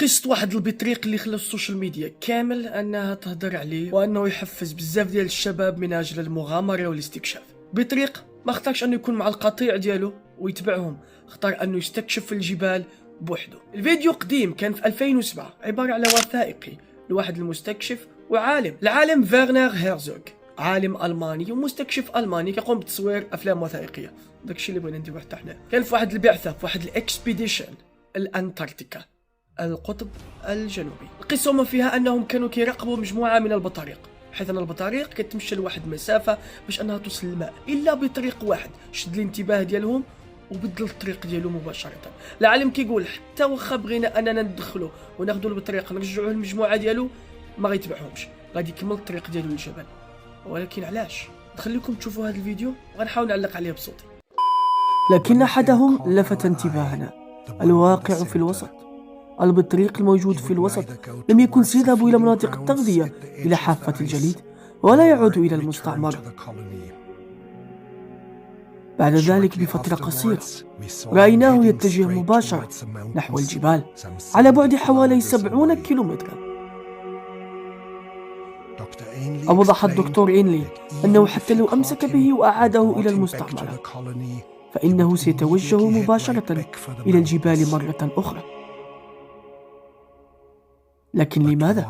قصة واحد البطريق اللي خلى السوشيال ميديا كامل انها تهدر عليه وانه يحفز بزاف ديال الشباب من اجل المغامرة والاستكشاف. بطريق ما اختارش انه يكون مع القطيع ديالو ويتبعهم، اختار انه يستكشف الجبال بوحده. الفيديو قديم، كان في 2007، عبارة على وثائقي لواحد المستكشف وعالم، العالم فيرنر هيرزوغ، عالم الماني ومستكشف الماني كيقوم بتصوير افلام وثائقيه. داكشي اللي بغينا نديرو حتى حنا. كان في واحد البعثه، في واحد الاكسبيديشن الانتاركتيكا، القطب الجنوبي. القصه ما فيها انهم كانوا كيراقبوا مجموعه من البطاريق، حيث ان البطاريق كتمشى لواحد المسافه باش انها توصل للماء، الا بطريق واحد شد الانتباه ديالهم وبدل الطريق ديالو مباشره. العالم كيقول حتى واخا بغينا اننا ندخلوا وناخذوا البطريق نرجعوه للمجموعه ديالو ما غيتبعهمش، غادي يكمل الطريق ديالو للجبل. ولكن علاش؟ نخليكم تشوفوا هذا الفيديو وغنحاول نعلق عليه بصوتي. لكن احدهم لفت انتباهنا، الواقع في الوسط. البطريق الموجود في الوسط لم يكن سيذهب الى مناطق التغذيه، الى حافه الجليد، ولا يعود الى المستعمره. بعد ذلك بفترة قصيرة رأيناه يتجه مباشرة نحو الجبال على بعد حوالي 70 كيلومترا. أوضح الدكتور إينلي أنه حتى لو أمسك به وأعاده إلى المستعمرة فإنه سيتوجه مباشرة إلى الجبال مرة أخرى. لكن لماذا؟